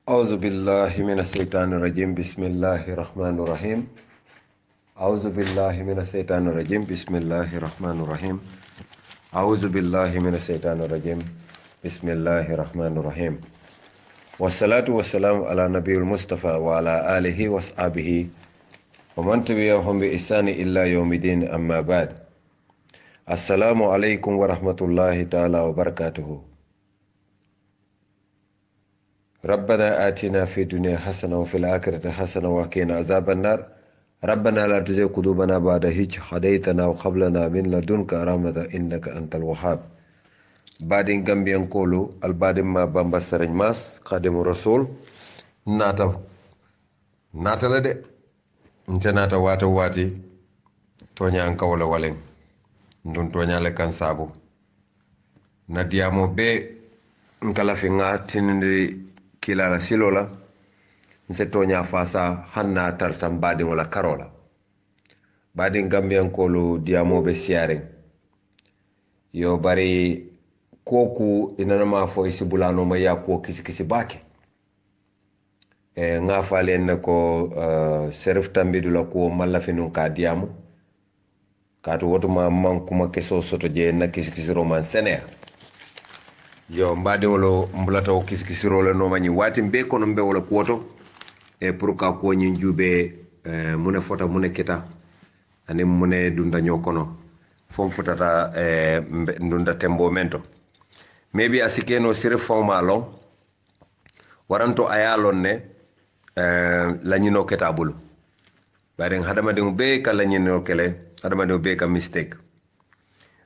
أعوذ بالله من الشيطان الرجيم بسم الله الرحمن الرحيم أعوذ بالله من الشيطان الرجيم بسم الله الرحمن الرحيم أعوذ بالله من الشيطان الرجيم بسم الله الرحمن الرحيم والصلاة والسلام على نبي المصطفى وعلى آله وصحبه ومن تبعهم بإحسان إلى يوم الدين أما بعد السلام عليكم ورحمة الله تعالى وبركاته ربنا آتنا في الدنيا حسنة وفي الآخرة حسنة وقنا عذاب النار ربنا لا تزغ قلوبنا بعد إذ هديتنا وهب لنا من لدنك رحمة إنك أنت الوهاب بعدين غامبيان كولو البعد ما بامبا سرج ماس خادم الرسول ناتا لا دي انت ناتا واتي توña an kawla walen ndun toñale kan sabu na diamo be nkala fi ngatinindi kilala silola nse toña fasa hanna tartam badi wala karola badi gambian kolu diamobe siaren yo bari koku inanama fo isibulano ma ya ko kisi bake nga falen ko serif tambidu la ko malla finun ka diamo kaatu wotuma man kuma keso soto je na kisi roman senea yo mbade wolo mbulata o kisikisirole no mani wati mbe kono mbe wala kuoto e pour ka ko nyi jube mune fota mune kita ani mune dunda nyokono fom futata ndunda tembo mento maybe asikeno sire foma long waranto ayalon ne lañino ketabulu bari hadama de be ka lañino kele hadama de be ka mistake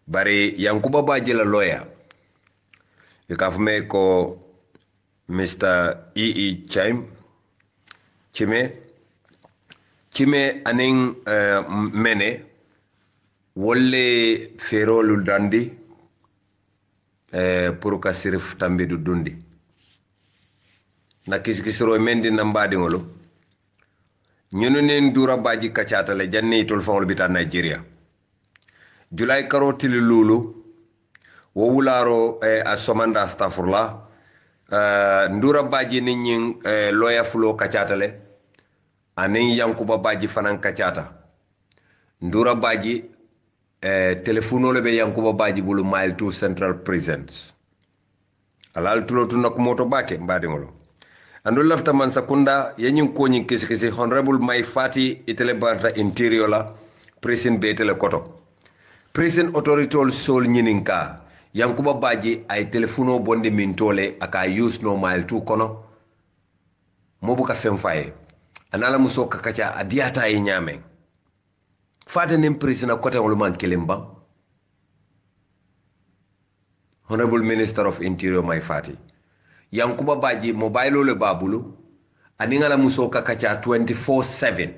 bari yankuba bajela lawyer yukafume ko Mr. E.E. Chime aning mene wolle ferolu dandi pour ka sirif tambidu dundi na kisikisiro mendi nambadi ngolo ñunu nen dura baji kacata le janni tol fawol bita Nigeria July karotili lulu wo wularo a somanda astafurla ndura baji ni nyin loya fulo kacata le anin yankuba baji fanan kacata ndura baji telefono le be yankuba baji bulu mile to central prisons alal tulo tunak moto bake mbadi ngolo andu lafta man sakunda yanyin ko nyin kisi honorable mai fati itele barta interior la prison be tele koto prison authority sol nyininka yankuba baji ay telefono bonde min tole aka use no mile tu kono mobu ka fem faye anala muso ka kacha adiata yi nyame fata nim prisina kote wolu man kelimba honorable minister of interior my fati yankuba baji mobile le babulu aningala muso ka kacha 24/7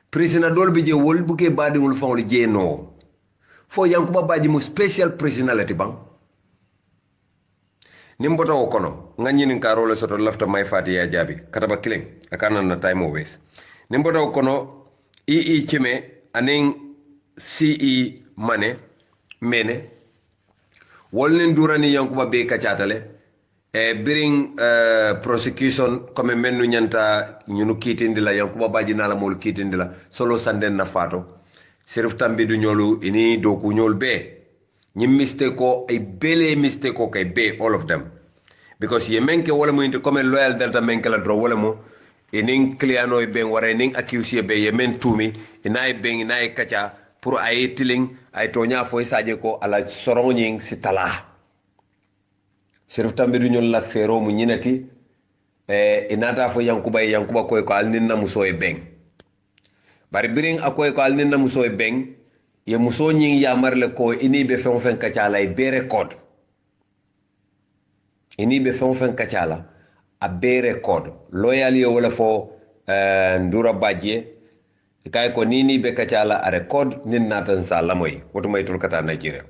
prisina dolbi je wol buke badi wol fawol je no fo yankuba baji mu special personality bang nimbota o kono nganyini karole soto lafta may fati ya jabi kataba killing akana na time always nimbota o kono ii chime aning ce mene wolni durani yankuba be kacatale biring prosecution comme mennu nyanta nyunu kitindi la yankuba baji nala mol kitindi la solo sanden na fato serif tambidu ñolu ini doku ñol be ñim mistake ko ay bele mistake ko kay be all of them because ye menke wala mo inte comme loyal delta menke la dro wala mo inin cliano e ben wara inin accuse be ye men tumi inay ben inay kacha pour ay tiling ay tonya foy saje ko ala sorongning sitala serif tambidu ñol la fero mu ñinati inata fo yankuba koy ko alnin na muso e ben bari biring akoy ko alnin na muso e beng ye muso nyin ya marle ko ini be fen kacala e be record ini be fen kacala a be record loyal yo wala fo ndura badje kay ko nini be kacala a record nin natan sala moy woto may tul kata Nigeria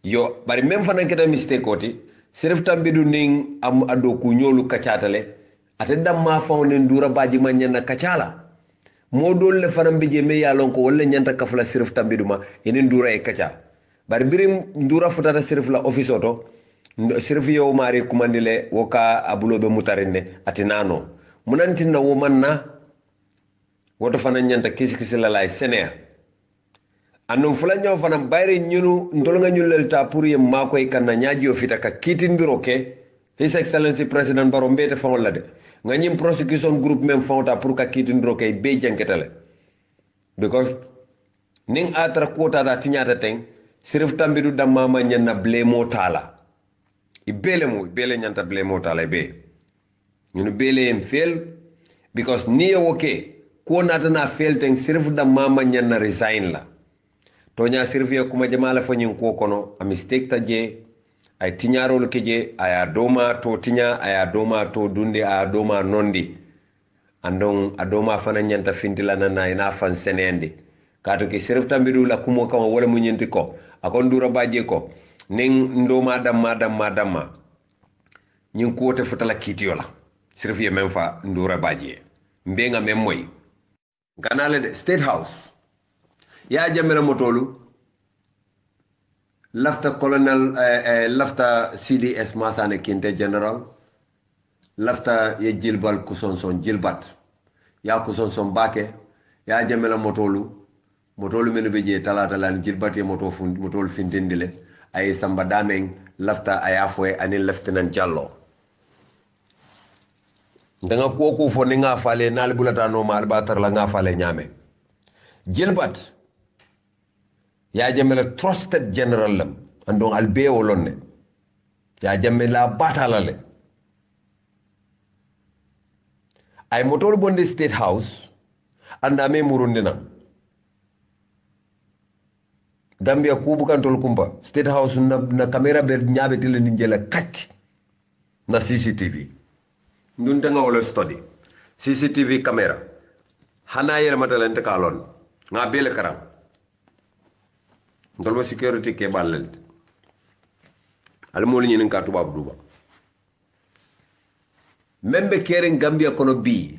yo bari même fanan keta mistake oti seref tambidu ning am ado ku nyolu kacatale ate damma fawne ndura badje man nyana kacala modol le faram bije me yalon ko wala nyanta kafla sirf tambiduma enen dura e kacha bar birim ndura futata sirf la office oto sirfi yo mari kumandile woka abulobe mutarinde atinano munantinna wo manna woto fana nyanta kisi la lay senea annum fula nyaw fana bayri ñunu ndolga ñullelta pour ye makoy kanna ñaajo fita ka kitindiro ke his excellency president baro mbete fawol la de nga ñim prosecution group même fawta pour ka kitindiro ke be janketale because ning atra kota da tinyata teng sirif tambidu damama nyanna blemo tala ibele nyanta blemo tala be ñunu bele en fel because ni woke ko natana fel teng sirif damama nyanna resign la to nya sirif ya kuma jamala fanyin ko kono a mistake ta je ay tinyarol ke je aya doma to tinya aya doma to dunde aya doma nondi andon adoma fana nyanta findila nana ina fan senende kato ke sirif tambidu la kumo kama wala mu nyenti ko akon dura baje ko ning ndoma damma nyin ko te futala kitiola sirif ye memfa ndura baje mbenga memmoy ganale de state house ya jamela motolu lafta colonel lafta CDS masane kinte general lafta ye jilbal kusonson jilbat ya kusonson bake ya jamela motolu menu beje talata lan jilbat ye motol fintindile ay samba dameng lafta ayafoy ani lieutenant Jallo ndanga koku fo ni nga fale nal bulata no mal batar la nga fale nyame jilbat ya jamela trusted general lam andon albe wolonne ya jamela batalale ay motol bonde state house anda me murundina Gambia kubu kantol kumba state house na camera ber nyabe tele ni jela kat na CCTV ndun tanga wala study CCTV camera hana yele matalente kalon nga bele karam ndolma security ke balal al mo ni nka tubab duba membe keren Gambia kono bi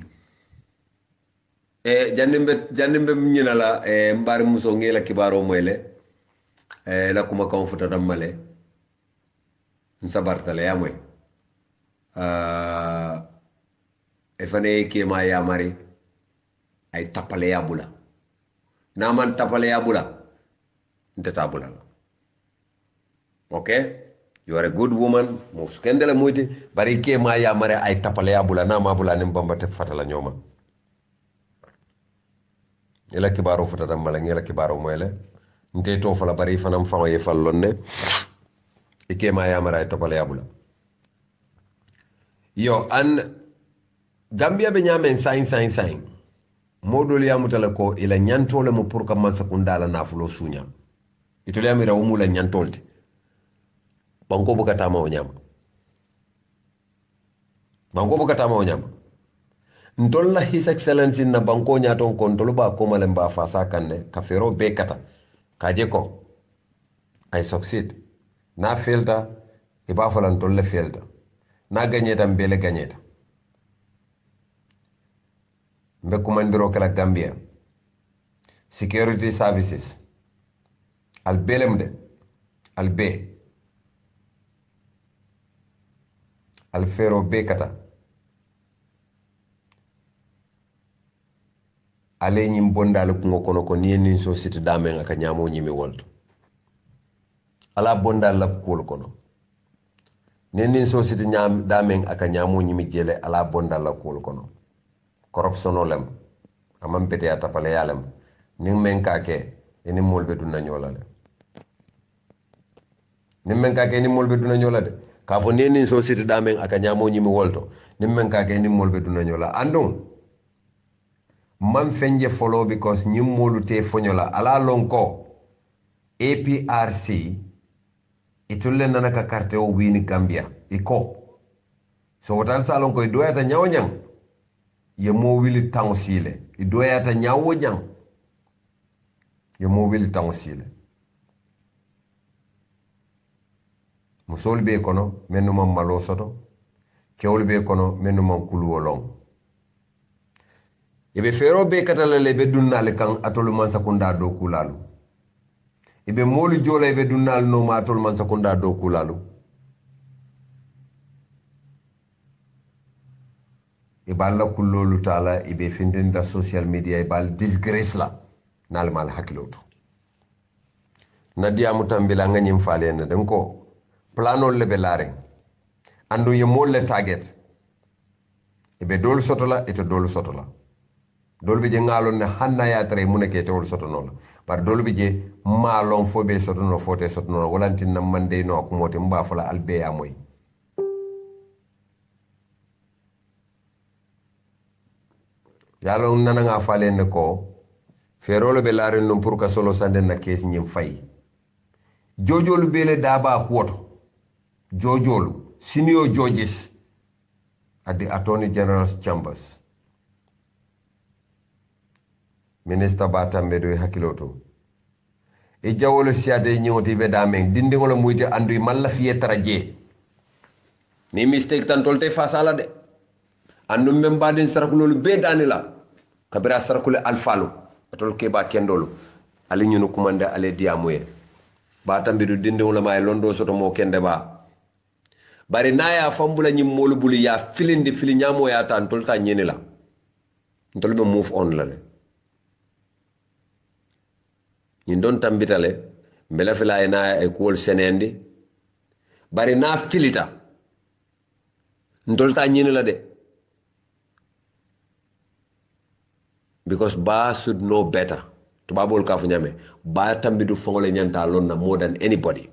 jandembe nyina la mbar muso ngela kibaro moyle la kuma kan futa dammale nsabartale yamoy e fane ke ma ya mari ay tapale ya bula na man tapale ya bula ndeta bula okay you are a good woman mo skendela moyti bari ke ma ya mari ay tapale ya bula na ma bula nim bamba te fatala ñoma ila kibaro futa dammale ngela kibaro moyle nte to fala bari fanam fama ye fallonne e ke ma ya mari ay tapale ya bula yo an Gambia be nyamen sain modol ya mutala ko ila nyantole mo pour kam man sakundala nafulo sunya itole amira o mula nyantolde banko bukata ma o nyama ntolla his excellency na banko nyaton kontolo ba ko malen ba fasa kanne kafero be kata kaje ko I succeed na failta e ba falan tolle failta na gagneta mbele gagneta mbe kumandiro kala Gambia security services albelemde albe alfero be kata ale nyim bondal ko ngokono ko ni society damen aka nyamo nyimi wolto ala bondal la ko kono ni society nyam damen aka nyamo nyimi jele ala bondal la ko kono corruption olem amam pete ya tapale yalem ning men kake eni molbe dunna nyola de ning men kake eni molbe dunna nyola de ka fo ni society damen aka nyamo nyimi wolto ning men kake eni molbe dunna nyola andon man fenje follow because nyim molu te fonyola ala lonko APRC itulle nana ka carte o wini Gambia iko so wotal salon ko doyata nyawnyang ye mo wili tango sile i doyata nyawo jang ye mo wili tango sile musol be kono menno mam malo soto kewol be kono menno mam kuluwo long ibe fero be katala le be dunnal kan atolu man sakunda do kulalu ibe molu jola ibe dunnal no ma atolu man sakunda do kulalu ibal la kullolu tala ibe findinda social media ibal disgrace la nal mal hakiloto nadia mutambila nganyim falena den ko planol le belare andu ye molle target ibe dol sotola ito dol sotola dol bi je ngalon ne hanna ya tare munake tewol sotono la par dol bi je malon fo be sotono fote sotono walantin nam mande no ko moti mba fala albe ya moy yalo nana nga falene ko ferolo be lare non pour ka solo sande na kes nyim fay jojolu bele daba kuoto jojolu senior judges at the Attorney General's chambers Minister Batambe do hakiloto e jawolo siade nyoti be damen dindingolo muyti andu malla fiye taraje ni mistake tan tolte fasala de andu membadin sarakulolu be danila kabira sarakule alfalu atol ke ba kendolu ali nyunu kumande ale diamoye Batambe do dindingolo may londo soto mo kende ba bari naya fambula nyim molu bulu ya filindi fili nyamo ya tan tolta nyeni la ntolbe move on la le ñin don tambitale mbela fila ena e kuwol senendi bari na filita ntolta ñini la de because ba should know better to babol ka fu ñame ba tambidu fongole ñanta lonna more than anybody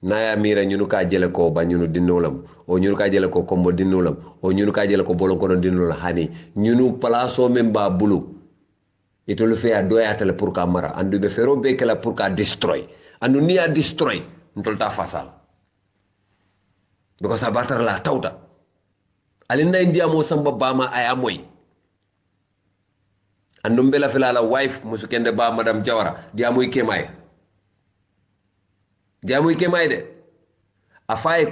naya mira ñunu ka jele ko ba ñunu dinnolam o ñunu ka jele ko kombo dinnolam o ñunu ka jele ko bolon ko don dinnola hani ñunu plaso men ba bulu itolu fe a doyatale pour ka mara andu be fero be kala pour ka destroy andu ni a destroy ntolta fasal because abatar la tawta alinna india mo samba bama aya moy andu mbela fela la wife musukende ba madame jawara dia moy kemay diamu ike maide afaye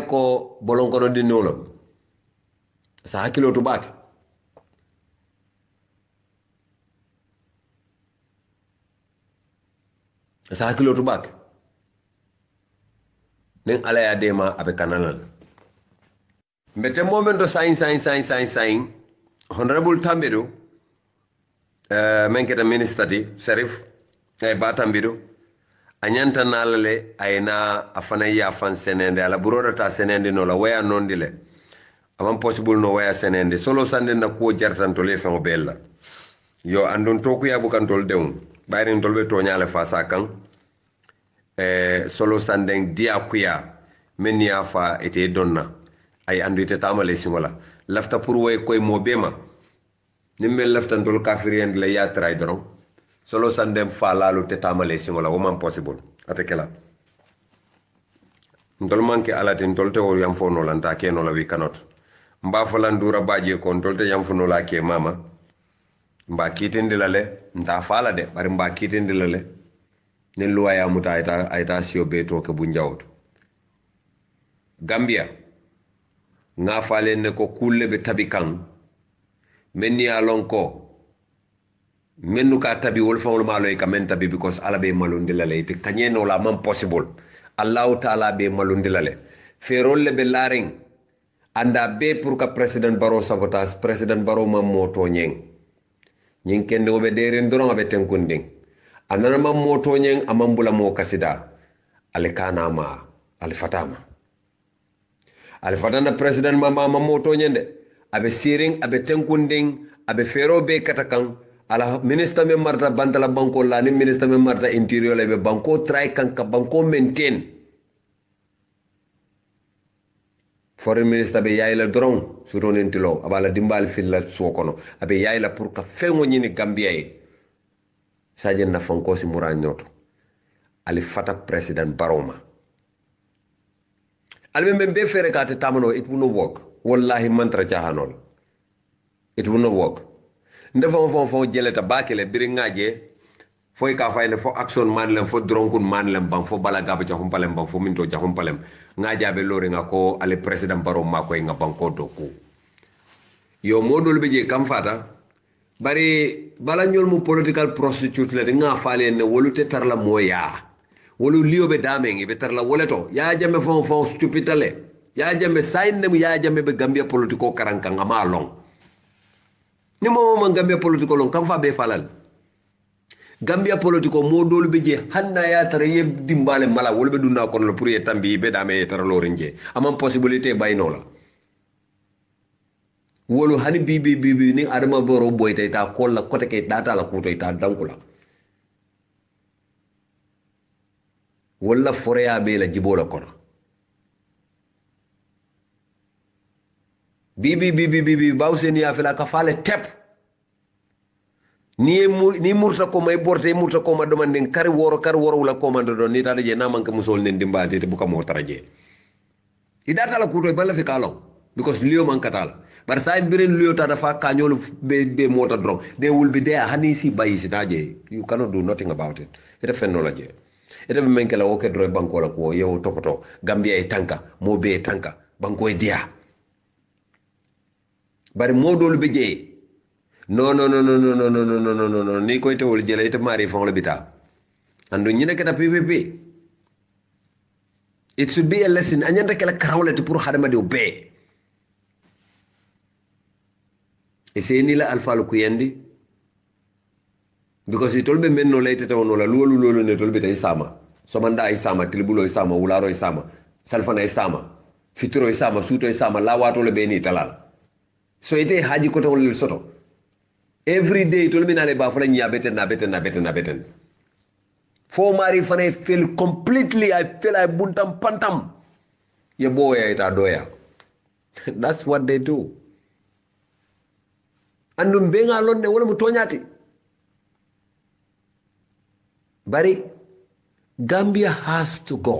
ko bolon ko di nolo sa hakilo to bak nen ala ya dema abe kananal mbete momento sain Honorable Tambidu, menketa minister di Serif, Batambidu, anyanta nalale ayna afana ya fan senende ala buroda ta senende no la waya nondile. Amam possible no waya senende solo sande na ko jartan to le famo bella. Yo andon toku ya bukan tol deum. Bayrin tolbe to nyale fa sakan. Solo sande dia kuya menia fa ete donna. Ay andu ite tamale singola. Lafta pour way koy mo bema nimbe lafta ndol kafirien la ya tray doron solo sandem fa lalu te tamale singola wo man possible atekela ndol manke alati ndol te wo yam fono lanta ke no la wi kanot mba falan dura baje ko ndol te yam fono la ke mama mba kitindi lale nta fala de bari mba kitindi lale ne luwa ya muta ayta sio beto ke bu njawto Gambia nga fale ne ko kulle be tabi kan menni alon ko mennu ka tabi wol fawol malo e kamen tabi because ala be malundi lale te kanyeno la man possible Allah taala be malundi lale ferol le be laring anda be pour ka president baro sabotage president baro mam moto nyeng kende go be deren doron be tenkunding anana mam moto nyeng amambula mo kasida ale kana ma ale fatama alfatana president mama moto nyende abe siring abe tenkunding abe fero be katakan ala minister me marta bantala banko la ni minister me marta interior le be banko try kan ka banko maintain foreign minister be yayla dron suronen tilo abala dimbal filla sokono abe yayla pour ka fengo nyini gambia e sajen na fanko si muranyoto ali fata president baroma alme be fere ka te tamano it will not work wallahi mantra jahanol it will not work ndefa fo jeleta bakele biri ngaje foy ka fayne fo action man lem fo dronkun man lem bang fo bala gaba jahum palem bang fo minto jahum palem ngaja be lori nga ko ale president baro ma koy nga banko doku yo modol be je kam fata bari bala ñol mu political prostitute le nga faale ne wolu te tarla moya wolu liyo be damengi be tarla woleto ya jame fon stupitale ya jame sain ne ya jame be gambia politiko karanka ngama long ni mo gambia politiko long kam fa be falal gambia politiko mo dolu be je hanna ya tara ye dimbale mala wolu be dunna kono pour ye tambi be dame tara lorinje amam possibilité bayno la wolu hani bibi ni adama boro boyta ita kolla kote ke data la kuto ita dankula walla foreya be la jibola kono bibi bawseni ya fela ka fale tep ni murta ko may borte murta ko ma domanden kari woro wala ko mando don ni tade je na manke musol nen dimbade te buka mo taraje idata la kuto balla fi kalon because liyo man katala bar sa biren liyo ta dafa kanyol be mota drong they will be there hani si bayi si daje you cannot do nothing about it ita fennola je ita be menkela o ke droy banko la ko yew topoto gambia e tanka mo be e tanka banko e dia bar modol be je no ni ko ite wol jele ite mari fon la bita andu ñine kata ppp it should be a lesson anyanta kala karawlete pour hadama de be eseni la alfalu kuyandi because itolbe menno lay tete wono la lolu ne tolbe tay sama somanda ay sama tilbulo ay sama wularo ay sama salfana ay sama fitro ay sama suto ay sama lawato le beni talal so ite haji ko tawol soto every day tolbe na le ba fala nya beten fo mari fane feel completely I feel I buntam pantam ye boya ita doya that's what they do andum be nga lonne wala mu toñati bari Gambia has to go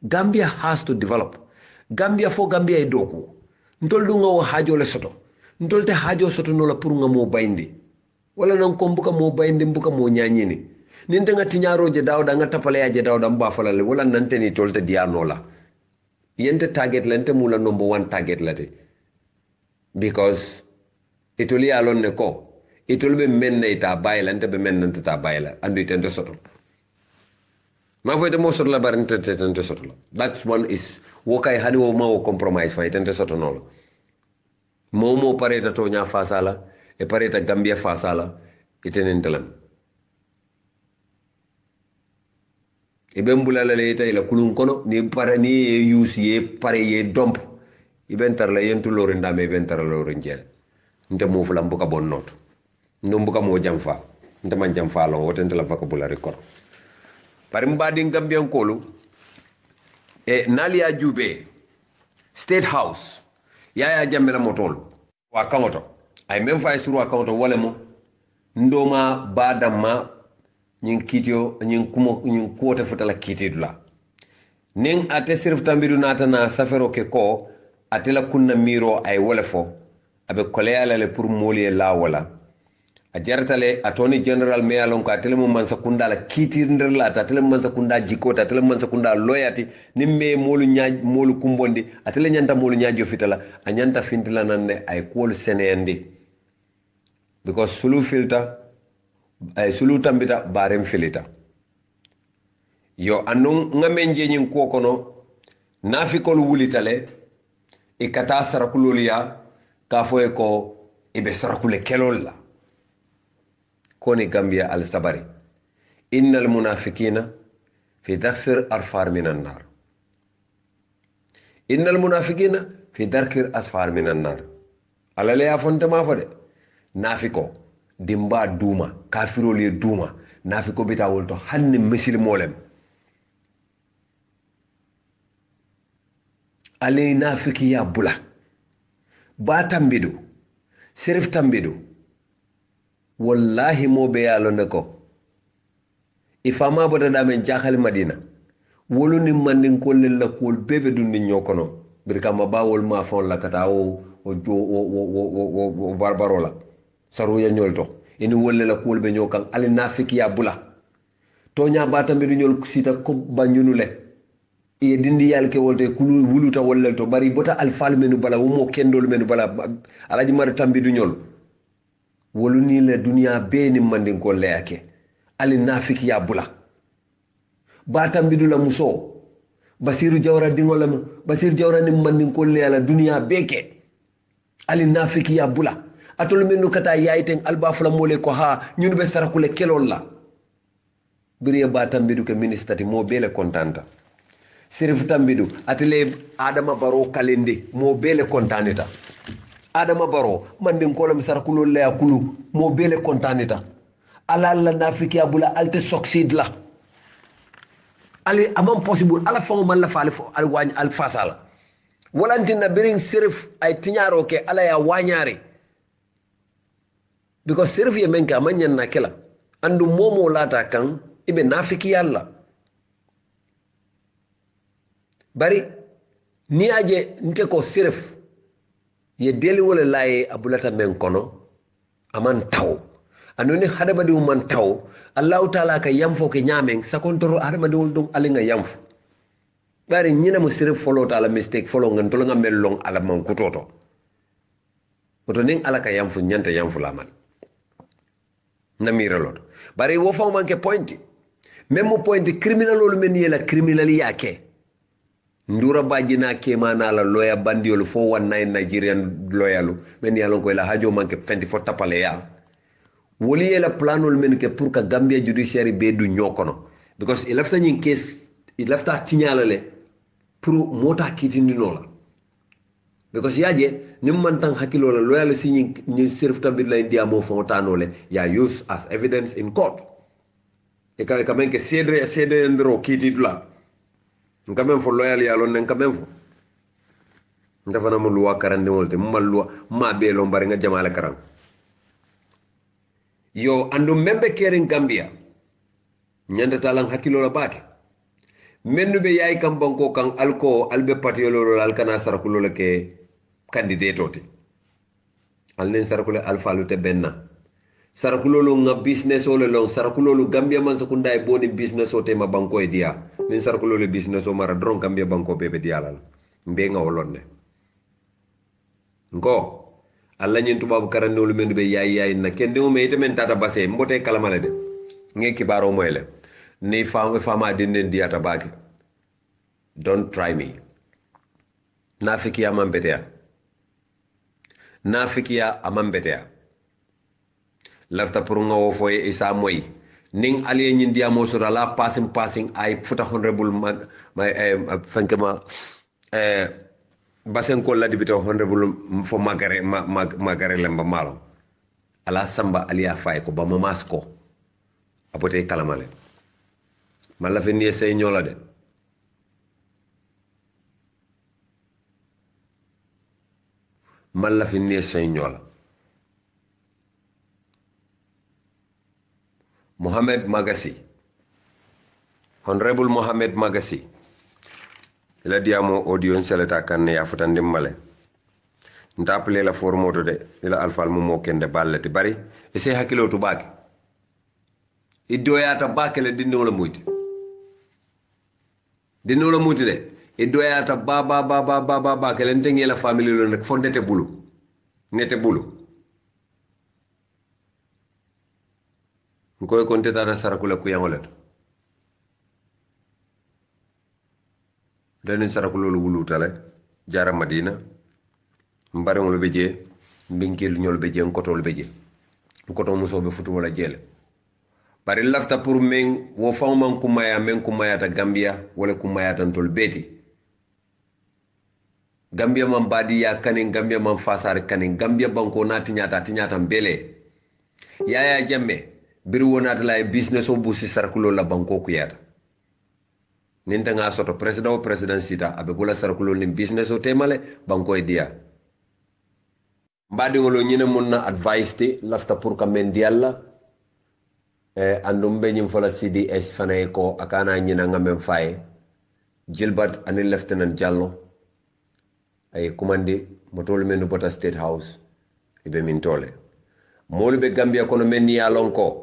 Gambia has to develop Gambia fo Gambia e doku ntol du nga wo hajo le soto ntol te hajo soto no la pour nga mo bayndi wala nan ko mbuka mo bayndi mbuka mo nyaanyini ninte nga tiñaro je dawda nga tapale ya je dawda mba falale wala nante ni tolte diano la yente target lente mula number 1 target late because itoli alon ne ko itol be menne ita bayla nte be menne ta bayla andu itente soto ma foyte mo soto la bar nte soto la that one is wokay hani wo ma wo compromise fa itente soto no mo pareta to nya fasala e pareta Gambia fasala itenen telam ibe mbulala le tay la kulun kono ni pare ni yusi pare ye domp ibentar la yentu lorin dame ibentar lorin jere nte mo fulam buka bon not ndum buka mo jam fa nte man jam fa lo wotente la vocabulary ko pare mbadi Gambian kolu e nalia jube state house yaya jamela motol wa kangoto ay même fay sur wa kangoto wala mo ndoma badama nyin kitio nyin kumo nyin kota futala kitidula ning ate sirf tambidu nata na safero ke ko atela kunna miro ay wala fo abe koleyala le pour molier la wala a jartale attorney general me alon ko atele mo man sakunda la kitindir la atele man sakunda jikota atele man sakunda loyati nimme molu nyaaj molu kumbondi atele nyanta molu nyaajo fitala a nyanta fintila nanne ay kol senendi because sulu filter ay sulu tambita barem filita yo anun ngamenje nyin ko kono nafikol wulitale e kata sarakulolia ka foye ko ibe sarakule kelol la koni Gambia al sabari innal munafiqina fi dakhsir arfar minan nar innal munafiqina fi darkir asfar minan nar alale ya fonta ma fode nafiko dimba duma kafirol ye duma nafiko bita wolto hanne misil molem ale nafiki ya bula ba tambidu serif tambidu wallahi mo be yalo ne ko ifama bota damen jaxal madina wolu ni mandin ko lella ko bebe dundi ñokono birkama bawol ma fon la kata o barbarola saru ya ñolto ini wolle la ko be ñokan ali nafiki ya bula to nya ba tambidu ñol sita ko bañunule e dindi yal ke wolte kulu wuluta wollel to bari bota alfal menu bala wo mo kendol menu bala alaji mar tambidu ñol wolu ni le duniya be ni mandin ko le yake ali nafiki ya bula batam bidula muso basiru jawra dingolam basiru jawra ni mandin ko le ala duniya beke ali nafiki ya bula atol menu kata yayten alba fula mole ko ha ñun be sarakule kelol la biriye batam bidu ke ministati mo bele kontanta sirif tambidu atele adama baro kalende mo bele kontanita adama baro mandin kolam sarakulo le akulu mo bele kontanita ala la nafiki abula alte succeed la ali amam possible ala fo man la faale fo al wañ al fasala walantina biring sirif ay tiñaro ke ala ya wañare because sirif ye menka manyan na kela andu momo lata kan ibe nafiki yalla bari ni aje nte ko sirif ye deli wala laye abulata men kono aman taw anoni hadamadi man taw allah taala ka yamfo ke nyamen sakontoro hadamadi wol dum alinga yamfo bari nyina mo sirif folo taala mistake folo ngan to nga mel long ala man kutoto oto ning ala ka yamfo nyanta yamfo la mal namira lot bari wo fa manke point même mo point criminal lolu men yela criminal yake ndura bajina ke mana la loya bandiol 419 Nigerian loyalu men yalon ko la hajo manke fenti fo tapale ya woli yela planol men ke pour ka Gambia judiciary be du nyokono because il lafta nyin case il lafta tinyalale pour mota kitindi no la because yaje nim man tan hakilo la loyal si nyin serf tambir la india mo fo tanole ya use as evidence in court e ka men ke cedre ndro kitidula nkamem fo loyal ya lon nkamem fo ndafana mo luwa karande wolte mo luwa ma be lo mbari nga jamala karam yo andu membe keren Gambia nyanda talang hakilo la bake mennu be yaay kam banko kan alko albe patiolo lol alkana sarakulo la ke candidate oti alnen sarakulo alfalu te benna sarakulo lo nga business o le long sarakulo lo Gambia man sakunda e boni business o te ma banko e dia nin sarakulo le business o mara dron Gambia banko bebe dialal mbe nga wolonne ngo alla nyin tubabu karande lu mendu be yaay na kende o me men tata basse mbote kalamale de nge kibaro moyle ni fama dinen diata bake don't try me nafikiya amambetea lafta pour nga wo foye isa moy ning aliye nyin dia mo sura la passing ay futa honorable fankama basen ko la dibito honorable fo magare lemba malo ala samba aliya fay ko ba masko abote kalamale mala fe ni sey ñola de mala fe ni sey ñola Mohamed Magasi Honorable Mohamed Magasi ila diamo audio seleta kan ya futande male ndappele la formoto de ila alfal mo kende ballati bari e sey hakilo to baki idoyata bakele dinno la muyti de idoyata ba kele ntengi la family lo nek fo nete bulu ngoy kon teta sarakula ku yangolet danin sarakula lu wulu tale jara Madina mbare ngol beje mbinkel ñol beje ngotol beje ngoto muso be futu wala jele bari lafta pour men wo fawman kumaya ta Gambia wala kumaya tan tol beti Gambia man badi ya kanin Gambia man fasare kanin Gambia banko na tinyata mbele yaya jamme biru wonata lay business o busi sarkulo la banko ku yata ninta nga soto president sita abe bula sarkulo ni business o temale banko e dia mbadi ngolo nyine munna advice te lafta pour ka men dialla andum be nyim fola CDS fanaye ko akana nyina ngamen faye Gilbert ani Lieutenant Jallo ay commande motol menu bota State House ibe min tole molu be Gambia kono men yalon ko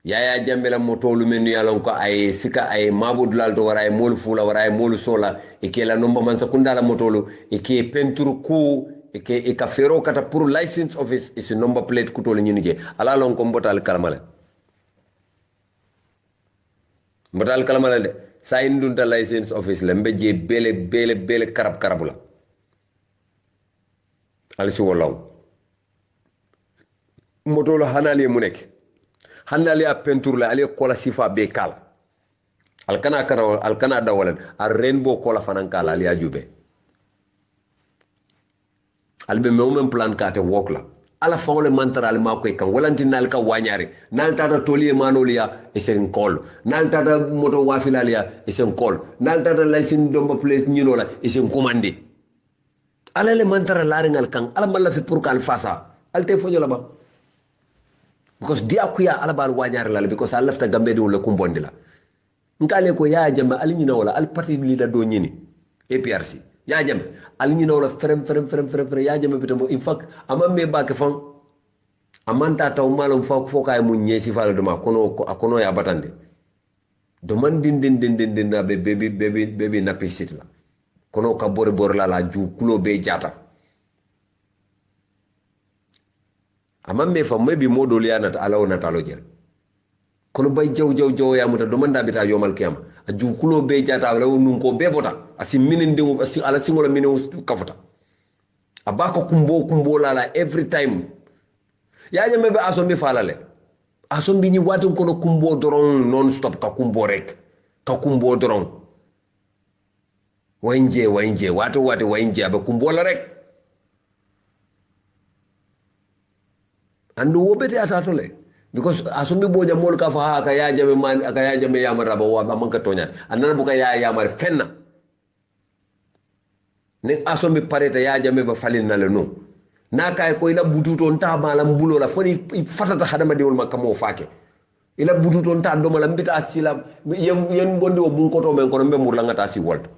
yaya jambe la motolu men yalon ko ay sika ay mabud lalto wara ay molu fula wara ay molu sola e ke la nomba man sakunda la motolu e ke penturu ku e ka fero kata pour license office isi number plate kutole ñini je ala lon ko mbotal kalmale de sa indunta license office le mbe je bele karab la alisi wolaw motolo hanali mu nek hanali a peinture la ali kola sifa be kala alkana dawalan a rainbow kola fanan kala ali ajube albe mewmen plan kate wok la ala fawle mantral ma koy kan walantinal ka wañare nal tata toliye manoliya e sen kol nal tata moto wafilalia e sen kol nal tata laysin domba place ñino la e sen commandé ala le mantara laringal kan ala malla fi pour kal fasa alte fojo la ba because dia kuya ala bal wañare la because ala lafta gambe do le kumbondi la ngale ko ya jamba ali ñina wala al parti leader do ñini APRC ya jam al ñina wala frem ya jam bitamo in fact amam me ba ke fon amanta taw malum fo kay mu ñesi fala duma kono ya batande do man din na bebi na pisit la kono ka bor la ju kulo be jata amam me fam me bi modol ya nata alaw nata lo jere kono bay jaw ya muta do man da bita yomal kiyama a ju kulo be jata wala nun ko be bota asi minin de asi ala singola minin kafuta abako kumbo la every time ya jame be asombi falale asombi ni watin kono kumbo doron non stop ka kumbo rek ka kumbo doron wanje wato wanje abe kumbo la rek andu wobete atatole because asombi boja mol ka fa aka ya jame man aka ya jame ya maraba wa ba man ka tonya anana buka ya mar fenna ne asombi pareta ya jame ba falin na le no na kay ko ila bututo nta mala mbulo la foni fatata hadama diwol makka mo faake ila bututo nta do mala mbita asila yen bondi o bun koto men kono mbe murla ngata si wolta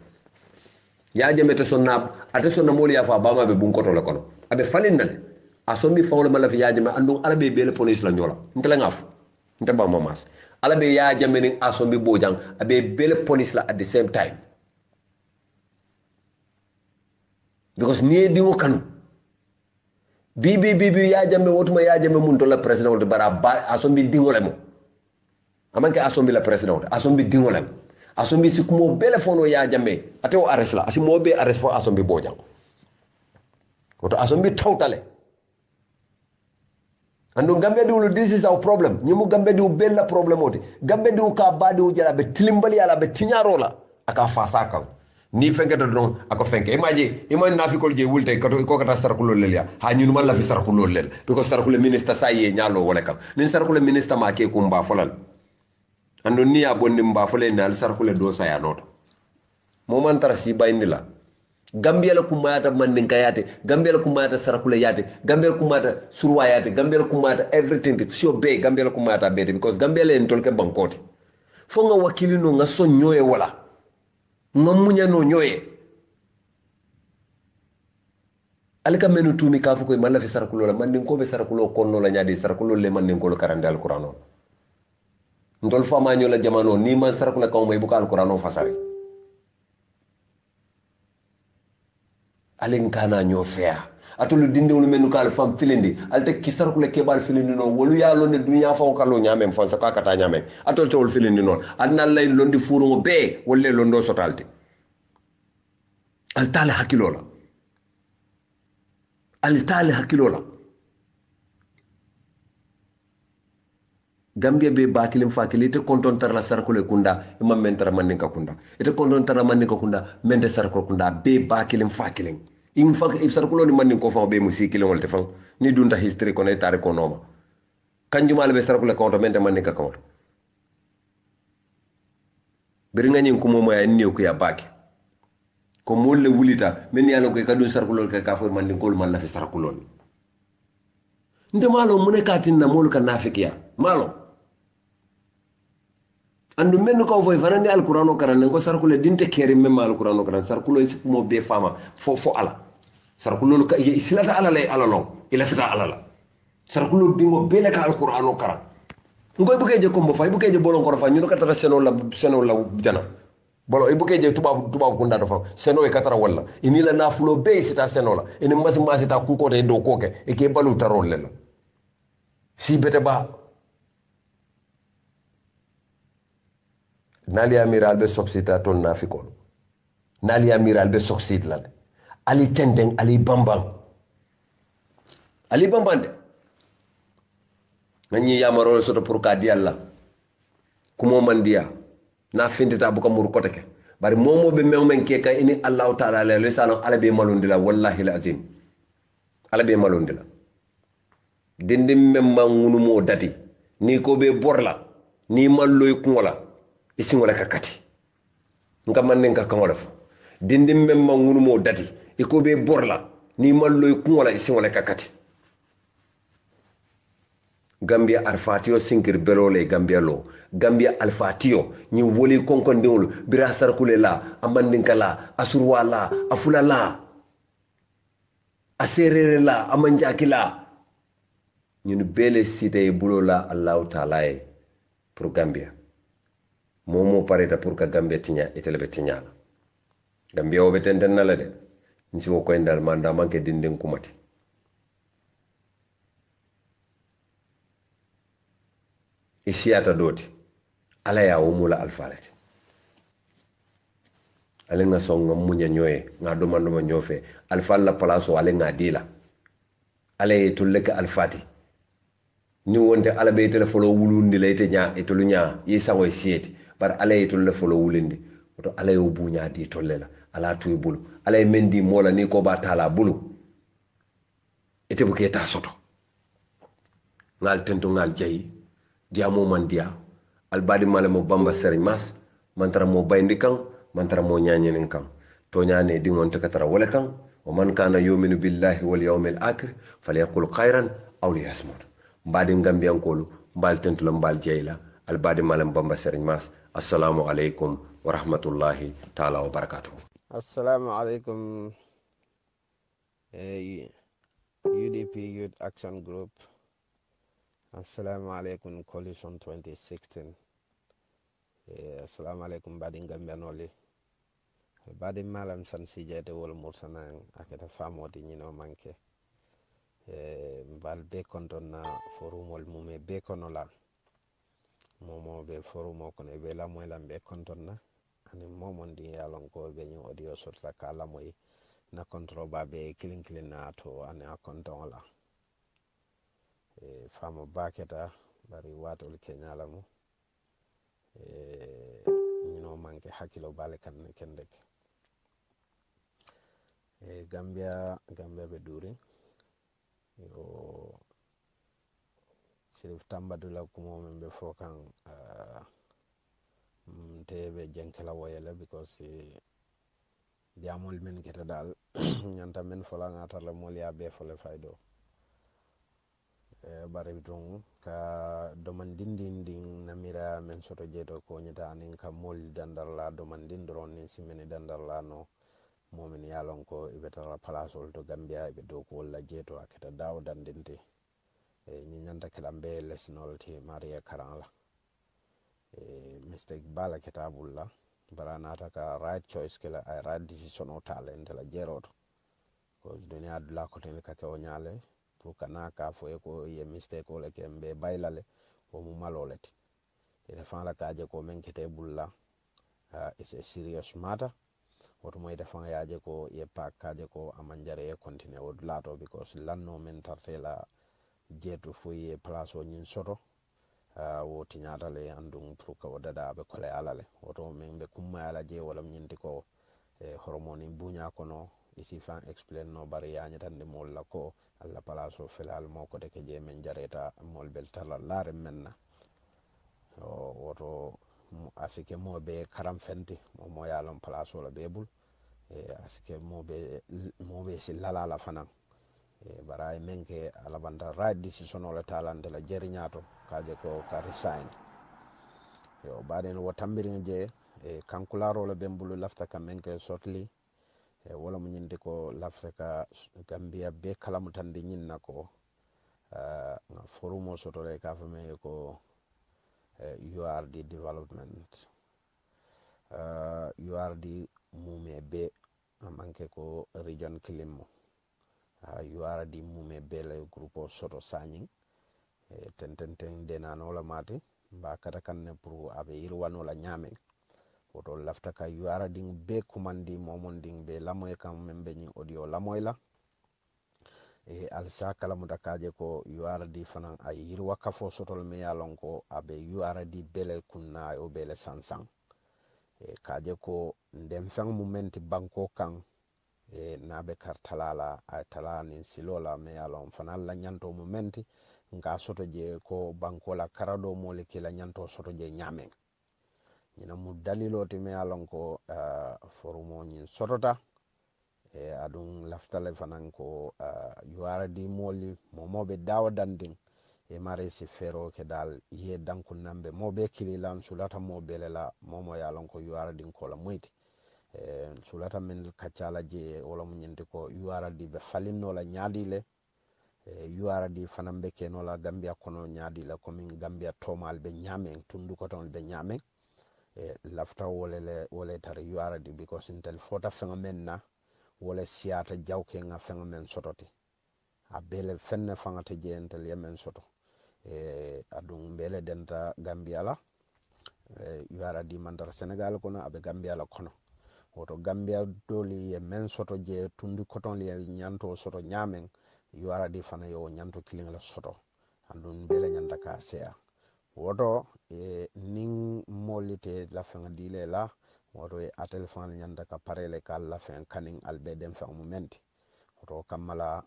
ya jame to sonna ate sonna moli ya fa bama be bun koto le kono abe falin na asombi fawle mala fi ya jame andu ala be bele police la nyola ntela ngaf nta ba mamas ala be ya jame ni asombi bojang abe bele police la at the same time because ni di wo kanu bi ya jambe wotuma ya jambe mun to la president de bara asombi dingole mo amanke asombi la president asombi dingole asombi sikumo bele fono ya jambe ateo arrest la asimo be arrest fo asombi bojang koto asombi tawtale ando gambe du this is our problem nyimu gambe du bella problem oti gambe du ka badu jara be tilimbali ala be tinyarola aka fasaka ni fenke do don ako fenke imagine nafikol je wulte ko kata sarkulo lelia ha ñun man la fi sarkulo lel because sarkulo ministre saye ñalo wala kam ni sarkulo ministre ma ke kumba folal ando ni ya bonni mba fole nal sarkulo do saya not mo man tar si bayndila gambia la kumata mandin kayate gambia la kumata sarkulo yate gambia la kumata surwa yate gambia la kumata everything so be gambia la kumata be because gambia la en tolke bankoti fo nga wakili no nga so nyoye wala ngamunya no nyoye alika menu tumi kafu ko malla fi sarakulo la mandin ko be sarakulo konno la nyaadi sarakulo le mandin ko lo karande alqur'ano ndol fama nyola jamano ni man sarakula ko may buka alqur'ano fasari alen kana nyo fea atulu dindewlu menu kal fam filindi alte ki sarakula kebal filindi no wolu ya londe dunya fa ko lo nyamem fon sa ka kata nyamem atol tewol filindi non adna lay londi furo be wolle londo sotalti altale hakilola Gambia be bakilim fakili ite konton tar la sarkule kunda imam mentara maninka kunda ite konton tar maninka kunda mente sarko kunda be bakilim fakilim in fak if sarkulo ni maninko fa be musikile wolte fa ni dunda history ko ne tare ko noma kanjuma be sarkule konto mente maninka konto beringa nyin ko momo ya niw ko ya baki ko molle wulita men yalo ko kadun sarkulo ka fo maninko man la fi sarkulo nde malo mune katin na molu ka nafikiya malo andu men ko foy fanani alqur'ano karan ko sarkulo dinte kere men mal alqur'ano karan sarkulo is mo be fama fo ala sarkulo ka islata ala lay ala long ila fita ala la sarkulo bingo be la ka alqur'ano karan ngoy buke je kombo fay buke je bolon ko fa ñu ko tara seno la jana bolo ibuke je tubabu kunda do fa seno e katara walla ini la nafulo be sita seno la ini masi ta kunko de do koke e ke balu tarol le la si bete ba nali amiral be soxita ton nafikol nali amiral be soxit la ali tendeng ali bambang de nani yamarol soto pour ka di alla kumo mandiya na findita buka mur kotake bari momo be men ke ka ini allah taala la lisano ala be malundila wallahi alazim ala be malundila dindim mem mangunu mo dati ni ko be borla ni malloy kungola isingola kakati ngam man nka kangola dindim mem mangunu mo dati iko be borla ni malloy kungola isingola kakati Gambia alfatio sinkir belole Gambia lo Gambia alfatio ni woli konkondewul bira sarkule la amandinka la asurwa la afula la aserere la amanjaki la ñun bele site bulo la Allah taala e pour Gambia momo pareta pour ka Gambia tinya etelebe tinya Gambia o betenden na la de nsi wo ko ndal manda manke dindin kumati isiyata doti ala ya wumula alfalete ale nga son nga munya nyoye nga domandoma nyofe alfal la palaso ale nga dila ale tulle ka alfati ni wonte ala be tele folo wulundi le te nya e tolu nya yi sawo sieti par ale tulle folo wulindi to ale yo bunya di tolle la ala tuy bulu ale mendi mola ni ko ba tala bulu ete bu keta soto ngal tento ngal jayi diamo mandia albadi male mo bamba serigne mas mantara mo bayndi kan mantara mo nyaanyenen kan to nyaane dingon te katara wala kan wa man kana yu'minu billahi wal yawmil akhir falyaqul khairan aw liyasmut mbadi ngambiyan kolu mbal tentulo mbal jeyla albadi male mo bamba serigne mas assalamu alaikum wa rahmatullahi ta'ala wa barakatuh assalamu alaikum UDP Youth Action Group. Assalamu alaikum Coalition 2016. Assalamu alaikum badin Gambianoli. Badin malam san sijete wol mursana aketa famodi nyino manke. Mbal be konton na forumol mume be konola. Momo be forumo kono be la moy lambe konton na ani momon di yalon ko be nyu audio sorta kala moy na control ba be kilin na to ani a konton la. Famo baketa bari watol kenyala mu ñino manke hakkilo bale kan kendek Gambia be duri yo sirif tambadula kumo men be fokan tebe jenkela woyela because diamol men keta dal nyanta men fola ngata la mol ya be fole faydo bari dum ka domandindin namira men soto jeto ko nyita anin ka mol dandarla domandindron ni simeni dandarla no momin yalon ko ibetara palasol to Gambia ibe do ko wala jeto akata daw dandinte ni nyanta kalambe lesnol ti Maria Karangla mistake bala kitabulla barana taka right choice kala ay right decision o talent la jeroto ko dunia dula ko ten ka ko nyale pour kana ka fo ko ye mistake o le kembe baylale o mu maloleti ene fala kaaje ko men kete bulla is a serious matter woto moy defan yaaje ko ye pak kaaje ko amanjare e continue o lato because lanno men tartela jeetu fo ye place o nyin soto wo tinyata le andum pour ko dada be kole alale woto men be kumma ala je wala nyinti ko hormone bunya kono isi fan explain no bari yaani tan de molla ko alla palaso felal mo ko de ke je men jareta mol bel tala lare menna o woto asike mo be karam fenti mo yalon palaso la bebul asike mo be si lala la fanan bara menke ala banda right decision wala talande la jeriñato kaje ko ka resign yo baden wo tambirin je kankularo la bembulu lafta ka menke sotli wala mo nyinde ko lafta ka Gambia be kala mo tande nyinna ko forumo soto le ka fame ko URD development URD mume be amanke ko region kilimmo URD mume be le groupe soto sañing tenten denanola mati mba kata kanne pour aɓe yirwanola ñamen woto lafta ka URD be kumandi momon ɗin be lamoy kam men ɓe ñin audio lamoy la alsa kala mutakaje ko URD fanan a yirwa kafo sotol me yalon ko aɓe URD bele kunna o bele sansan kaje ko nden fen mumenti banko kan naɓe kar talala a tala nin silola me yalon fanan la ñanto mumenti nga soto je ko banko la karado mole kila ñanto soto je ñamen ñina mu daliloti me yalon ko forumo ñin sotota aɗum laftale fanan ko URD moli momoɓe dawa dandin mare si fero ke dal ye dankun nambe moɓe kililan sulata mobele la momo yalon ko URD kola muyti sulata min kaccala je wala mu ñinti ko URD ɓe falinnola ñaadile URD fanan ɓe kenola Gambia kono ñaadile komin Gambia tomal ɓe ñamen tundu koton ɓe ñamen lafta wole tara URD because intel fota feŋa men na wala siyata jawke nga feŋa men sototi a bele fenne faŋate je intel yemen soto aɗum bele denta Gambia la URD mandara Sénégal kono aɓe Gambia la kono woto Gambia doli ye men soto je tundi koton ye ñanto soto ñamen URD fana yo ñanto kiliŋ la soto aɗum bele ñanta ka seya woto nin molite la feŋa dile la woto atel fan ñanta ka parele ka la feŋ kanin albe den feŋ mu menti woto kammala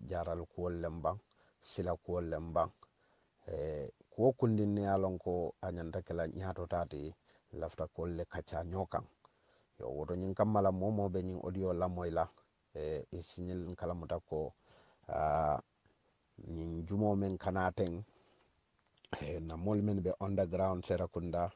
jaral kuwol lem baŋ sila kuwol lem baŋ kuwo kundin ne yalon ko a ñanta kela ñato tati lafta kol le kacca ñokan yo woto ñin kammala momo be ñin audio lamoy la signal kala muta ko ñin jumo men kanaten na mol men be underground Serakunda